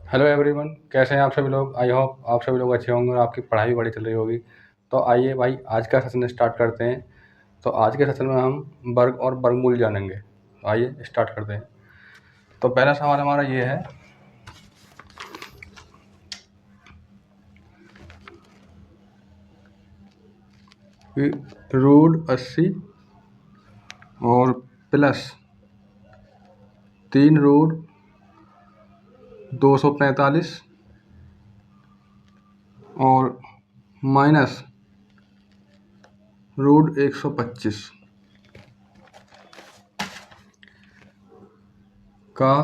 Hello everyone, कैसे हैं आप सभी लोग। आई होप आप सभी लोग अच्छे होंगे और आपकी पढ़ाई भी बड़ी चल रही होगी। तो आइए भाई, आज का सेशन स्टार्ट करते हैं। तो आज के सेशन में हम वर्ग और वर्गमूल जानेंगे। तो आइए स्टार्ट करते हैं। तो पहला सवाल हमारा ये है कि √80 और प्लस 3√245 और माइनस √125 का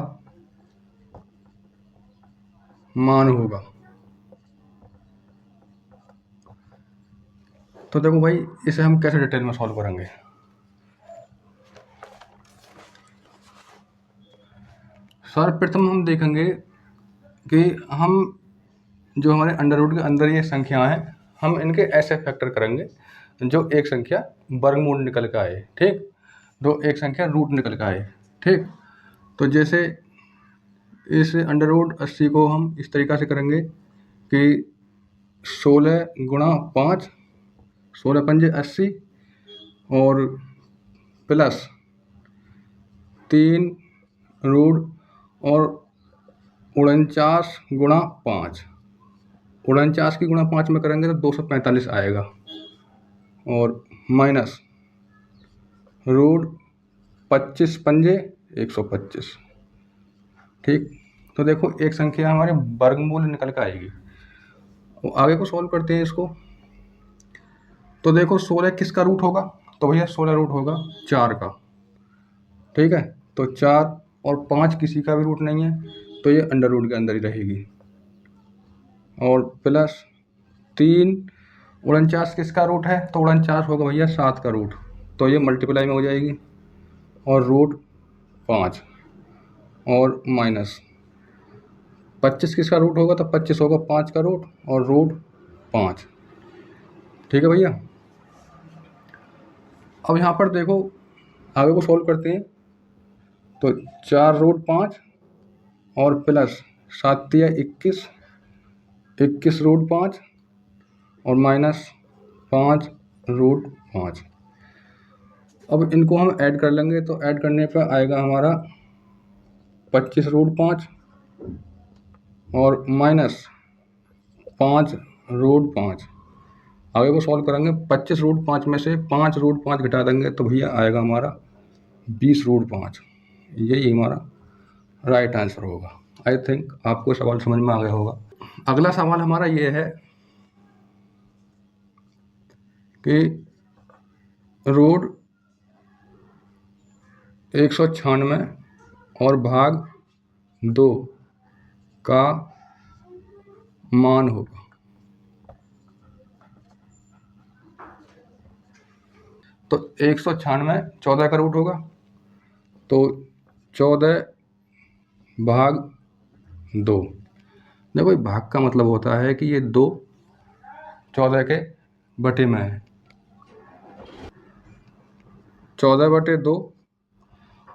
मान होगा। तो देखो भाई, इसे हम कैसे डिटेल में सॉल्व करेंगे। सर्वप्रथम हम देखेंगे कि हम जो हमारे अंडर रूट के अंदर ये संख्या हैं, हम इनके ऐसे फैक्टर करेंगे जो एक संख्या वर्गमूल निकल के आए। ठीक, जो एक संख्या रूट निकल के आए। ठीक, तो जैसे इस अंडर रूट 80 को हम इस तरीक़ा से करेंगे कि 16 गुणा 5, 16 पंजे 80 और प्लस 3 रूट और 49 गुणा 5। 49 की गुणा 5 में करेंगे तो 245 आएगा और माइनस √25 पंजे 125। ठीक, तो देखो एक संख्या हमारे वर्गमूल निकल कर आएगी। तो आगे को सॉल्व करते हैं इसको। तो देखो 16 किसका रूट होगा, तो भैया 16 रूट होगा 4 का। ठीक है, तो 4 और 5 किसी का भी रूट नहीं है, तो ये अंडर रूट के अंदर ही रहेगी। और प्लस 3, 49 किसका रूट है, तो 49 होगा भैया 7 का रूट, तो ये मल्टीप्लाई में हो जाएगी। और √5 और माइनस 25 किसका रूट होगा, तो 25 होगा 5 का रूट और √5। ठीक है भैया। अब यहाँ पर देखो आगे को सॉल्व करते हैं। तो 4√5 और प्लस 7 या 21, 21√5 और माइनस 5√5। अब इनको हम ऐड कर लेंगे, तो ऐड करने पर आएगा हमारा 25√5 और माइनस 5√5। आगे को सॉल्व करेंगे, 25√5 में से 5√5 घटा देंगे तो भैया आएगा हमारा 20√5। यही हमारा राइट आंसर होगा। आई थिंक आपको सवाल समझ में आ गया होगा। अगला सवाल हमारा ये है कि √196 और भाग 2 का मान होगा। तो 196 14 का रूट होगा, तो 14 भाग 2। देखो भाग का मतलब होता है कि ये 2 14 के बटे में है। 14/2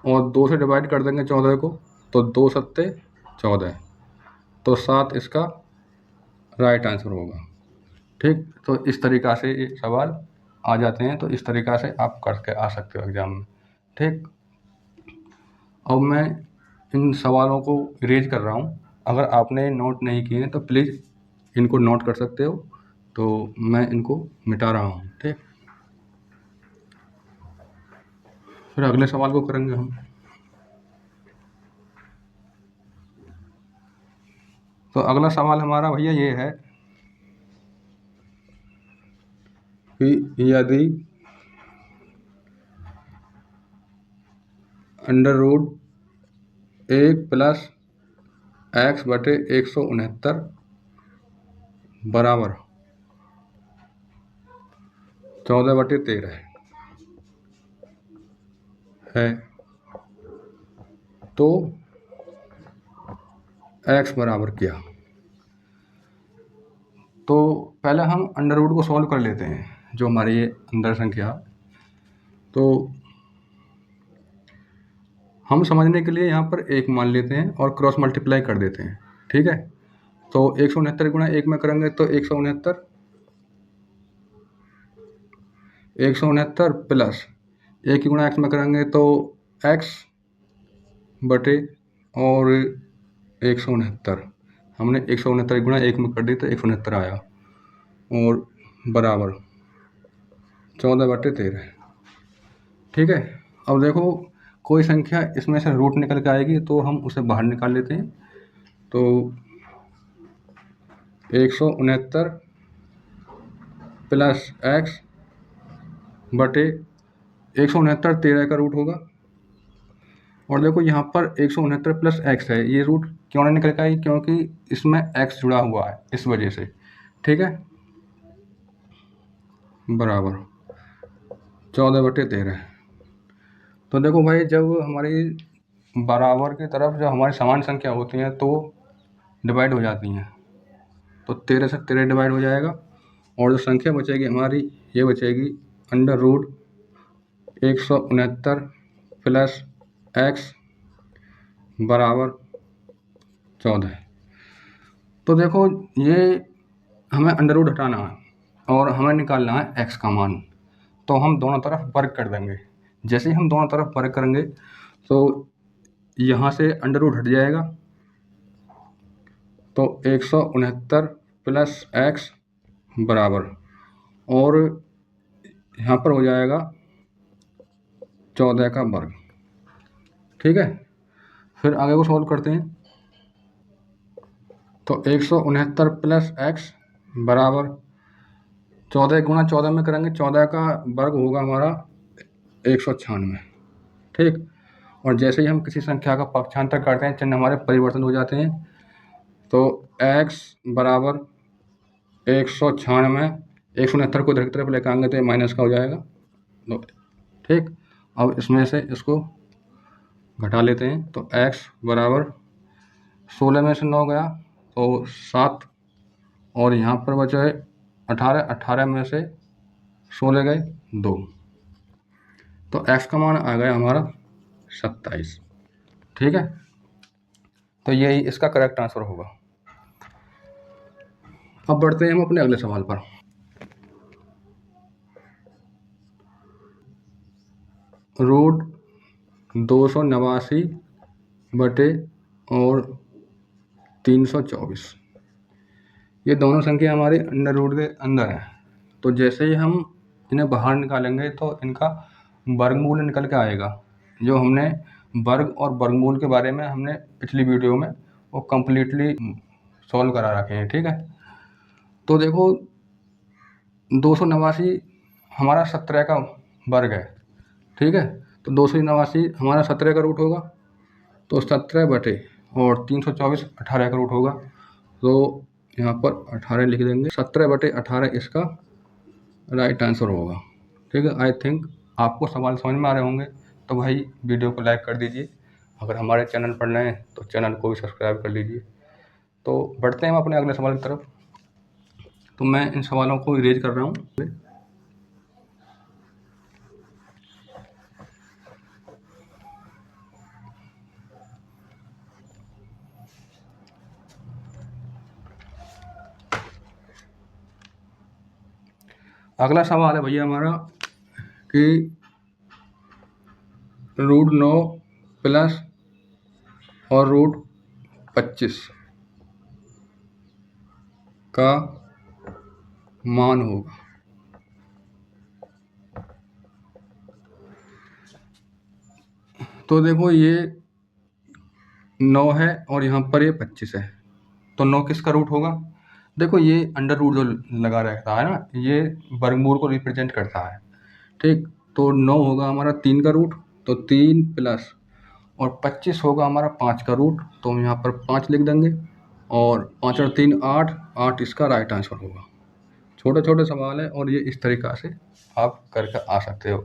और 2 से डिवाइड कर देंगे 14 को, तो 2 सत्ते 14, तो 7 इसका राइट आंसर होगा। ठीक, तो इस तरीक़ा से ये सवाल आ जाते हैं। तो इस तरीक़ा से आप करके आ सकते हो एग्ज़ाम में। ठीक, अब मैं इन सवालों को इरेज कर रहा हूँ। अगर आपने नोट नहीं किए हैं तो प्लीज़ इनको नोट कर सकते हो। तो मैं इनको मिटा रहा हूँ। ठीक, फिर अगले सवाल को करेंगे हम। तो अगला सवाल हमारा भैया ये है कि यदि अंडर रूट 1 प्लस x/169 बराबर 14/13 है, तो x बराबर क्या। तो पहले हम अंडर रूट को सॉल्व कर लेते हैं, जो हमारी ये अंदर संख्या। तो हम समझने के लिए यहाँ पर 1 मान लेते हैं और क्रॉस मल्टीप्लाई कर देते हैं। ठीक है। तो 169 गुणा 1 में करेंगे तो 169 प्लस 1 की गुणा x में करेंगे तो x बटे और 169 हमने 169 गुणा 1 में कर दी तो 169 आया और बराबर 14/13। ठीक है। अब देखो कोई संख्या इसमें से रूट निकल के आएगी तो हम उसे बाहर निकाल लेते हैं। तो 169 प्लस x बटे 169 13 का रूट होगा। और देखो यहाँ पर 169 प्लस x है, ये रूट क्यों नहीं निकल के आई, क्योंकि इसमें x जुड़ा हुआ है, इस वजह से। ठीक है, बराबर 14/13। तो देखो भाई, जब हमारी बराबर की तरफ जब हमारी समान संख्या होती हैं तो डिवाइड हो जाती हैं, तो 13 से 13 डिवाइड हो जाएगा और जो संख्या बचेगी हमारी, ये बचेगी अंडर रूट 169 प्लस x बराबर 14। तो देखो ये हमें अंडर रूट हटाना है और हमें निकालना है x का मान, तो हम दोनों तरफ वर्ग कर देंगे। जैसे ही हम दोनों तरफ वर्ग करेंगे तो यहाँ से अंडर रूट हट जाएगा, तो 169 प्लस x बराबर और यहाँ पर हो जाएगा 14 का वर्ग। ठीक है, फिर आगे को सॉल्व करते हैं। तो 169 प्लस x बराबर 14 गुणा 14 में करेंगे, 14 का वर्ग होगा हमारा 196। ठीक, और जैसे ही हम किसी संख्या का पक्षांतर करते हैं चिन्ह हमारे परिवर्तन हो जाते हैं। तो x बराबर 196, 169 को इधर की तरफ लेकर आएंगे तो ये माइनस का हो जाएगा। तो ठीक, अब इसमें से इसको घटा लेते हैं। तो x बराबर 16 में से 9 गया तो 7 और यहाँ पर बचा है 18, 18 में से 16 गए 2, तो x का मान आ गया हमारा 27। ठीक है, तो यही इसका करेक्ट आंसर होगा। अब बढ़ते हैं हम अपने अगले सवाल पर। रूट 289 बटे और 324, ये दोनों संख्या हमारे अंडर रूट के अंदर है। तो जैसे ही हम इन्हें बाहर निकालेंगे तो इनका वर्गमूल निकल के आएगा। जो हमने वर्ग और वर्गमूल के बारे में हमने पिछली वीडियो में वो कम्प्लीटली सॉल्व करा रखे हैं। ठीक है, तो देखो 289 हमारा 17 का वर्ग है। ठीक है, तो 289 हमारा 17 का रूट होगा, तो 17 बटे और 324 18 का रूट होगा। तो यहाँ पर 18 लिख देंगे, 17 बटे 18 इसका राइट आंसर होगा। ठीक है, आई थिंक आपको सवाल समझ में आ रहे होंगे। तो भाई वीडियो को लाइक कर दीजिए, अगर हमारे चैनल पर नए हैं तो चैनल को भी सब्सक्राइब कर लीजिए। तो बढ़ते हैं हम अपने अगले सवाल की तरफ। तो मैं इन सवालों को इरेज कर रहा हूँ। अगला सवाल है भैया हमारा कि रूट 9 प्लस और रूट 25 का मान होगा। तो देखो ये 9 है और यहाँ पर ये 25 है, तो 9 किसका रूट होगा? देखो ये अंडर रूट जो लगा रहता है ना, ये वर्गमूल को रिप्रेजेंट करता है। ठीक, तो 9 होगा हमारा 3 का रूट, तो 3 प्लस और 25 होगा हमारा 5 का रूट, तो हम यहाँ पर 5 लिख देंगे और 5 और 3 8, 8 इसका राइट आंसर होगा। छोटे छोटे सवाल है और ये इस तरीक़ा से आप करके आ सकते हो।